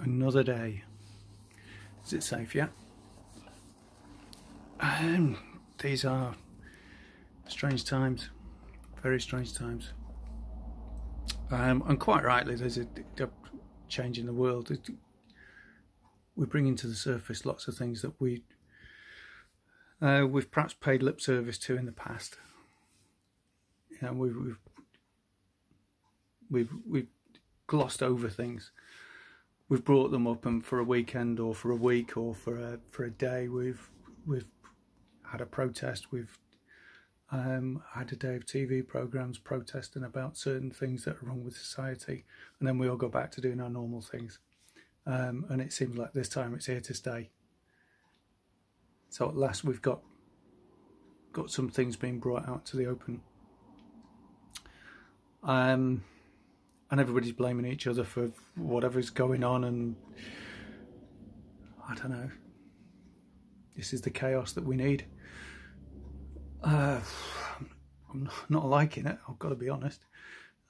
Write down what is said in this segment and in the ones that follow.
Another day. Is it safe yet? These are strange times, very strange times. And quite rightly, there's a change in the world. We're bringing to the surface lots of things that we've perhaps paid lip service to in the past. You know, we've glossed over things. We've brought them up, and for a weekend or for a week or for a day, we've had a protest. We've had a day of TV programs protesting about certain things that are wrong with society, and then we all go back to doing our normal things. And it seems like this time it's here to stay. So at last we've got some things being brought out to the open. And everybody's blaming each other for whatever's going on, and I don't know. This is the chaos that we need. I'm not liking it, I've got to be honest.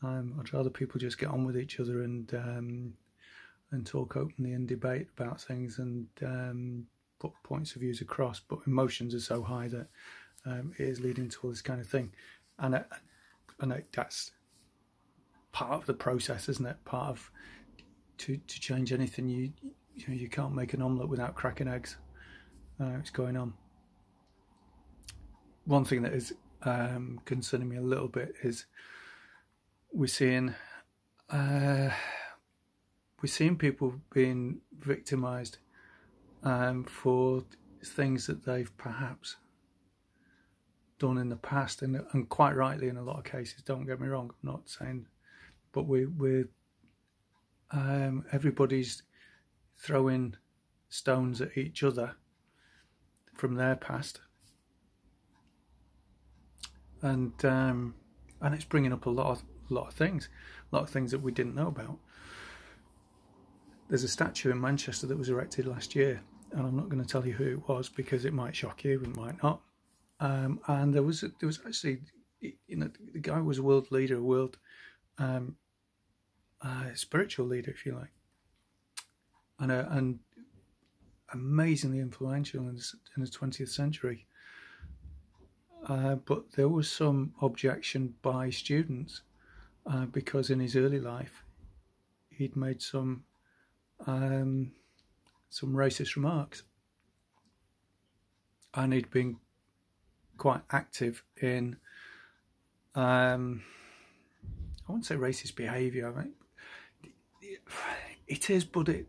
I'd rather people just get on with each other and talk openly and debate about things and put points of views across, but emotions are so high that it is leading to all this kind of thing. And that's part of the process, isn't it? Part of to change anything, you can't make an omelette without cracking eggs. It's going on. One thing that is concerning me a little bit is we're seeing people being victimised for things that they've perhaps done in the past, and quite rightly in a lot of cases. Don't get me wrong, I'm not saying, but we're everybody's throwing stones at each other from their past, and it's bringing up a lot of things that we didn't know about. There's a statue in Manchester that was erected last year, and I'm not going to tell you who it was because it might shock you, it might not. And there was actually, the guy was a world leader, a world spiritual leader, if you like, and amazingly influential in the 20th century. But there was some objection by students because in his early life he'd made some racist remarks, and he'd been quite active in I wouldn't say racist behaviour. I mean, it is, but it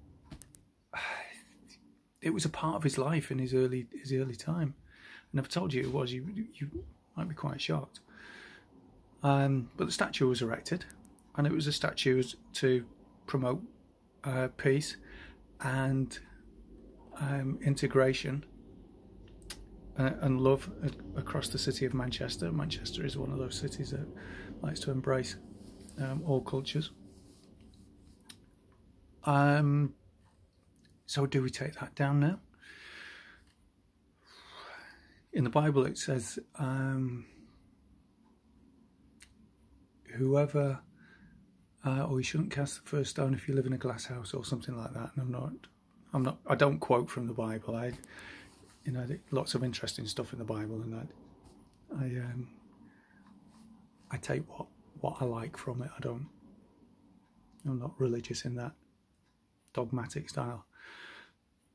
was a part of his life in his early time. And I've told you it was. You might be quite shocked. But the statue was erected, and it was a statue to promote peace and integration and love across the city of Manchester. Manchester is one of those cities that likes to embrace all cultures. So do we take that down now? In the Bible it says, whoever, or you shouldn't cast the first stone if you live in a glass house or something like that. And I don't quote from the Bible. Lots of interesting stuff in the Bible, and I take what I like from it. I'm not religious in that dogmatic style.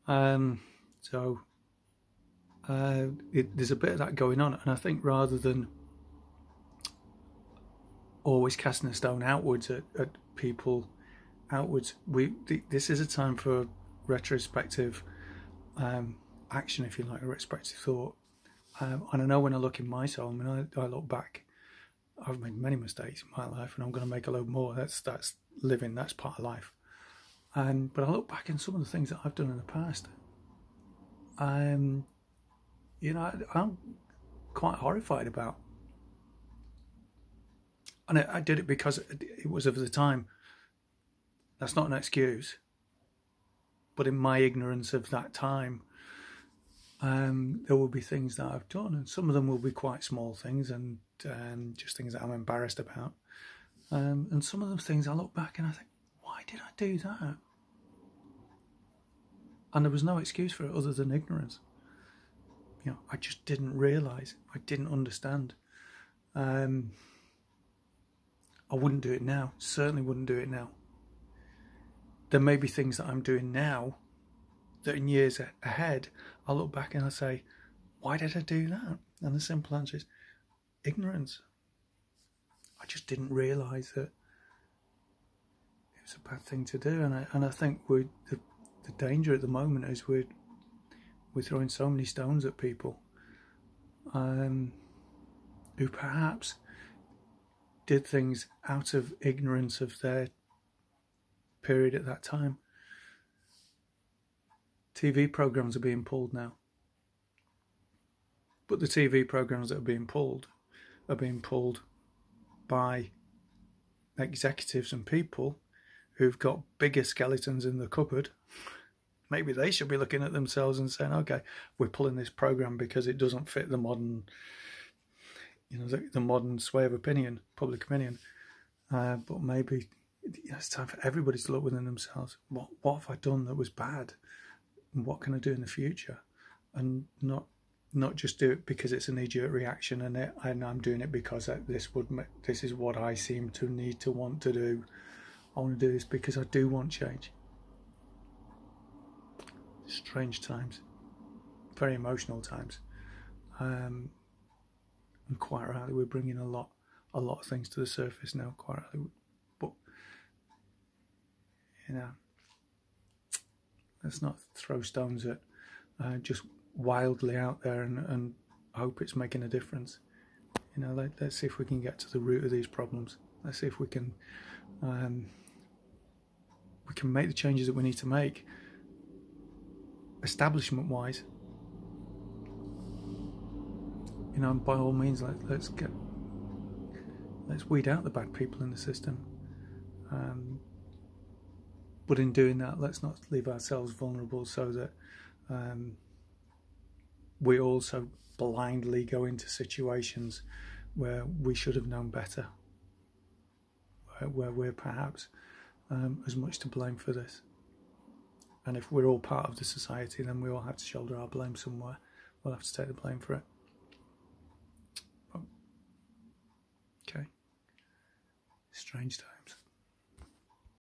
There's a bit of that going on, and I think rather than always casting a stone outwards at people, this is a time for retrospective action, if you like, a retrospective thought. And I know when I look in my soul, I look back, I've made many mistakes in my life, and I'm going to make a load more. That's living, that's part of life. But I look back in some of the things that I've done in the past. I'm quite horrified about. And I did it because it was of the time. That's not an excuse. But in my ignorance of that time, there will be things that I've done, and some of them will be quite small things and just things that I'm embarrassed about. And some of those things I look back and I think, why did I do that? And there was no excuse for it other than ignorance. You know, I just didn't realise. I didn't understand. I wouldn't do it now. Certainly wouldn't do it now. There may be things that I'm doing now that in years ahead, I'll look back and I'll say, why did I do that? And the simple answer is ignorance. I just didn't realise that it was a bad thing to do. And I think the danger at the moment is we're throwing so many stones at people who perhaps did things out of ignorance of their period at that time. TV programs are being pulled now, but the TV programs that are being pulled by executives and people who've got bigger skeletons in the cupboard. Maybe they should be looking at themselves and saying, okay, we're pulling this program because it doesn't fit the modern, the modern sway of opinion, public opinion. But maybe it's time for everybody to look within themselves. What have I done that was bad? And what can I do in the future? And not just do it because it's a knee-jerk reaction and I'm doing it because this is what I seem to need to want to do. I want to do this because I do want change. Strange times, very emotional times, and quite rightly we're bringing a lot of things to the surface now. Quite rightly, but let's not throw stones at just wildly out there and hope it's making a difference. Let's see if we can get to the root of these problems. Let's see if we can make the changes that we need to make. Establishment wise, by all means, let's weed out the bad people in the system, but in doing that, let's not leave ourselves vulnerable so that we also blindly go into situations where we should have known better, where we're perhaps as much to blame for this. And if we're all part of the society, then we all have to shoulder our blame somewhere. We'll have to take the blame for it. Okay. Strange time.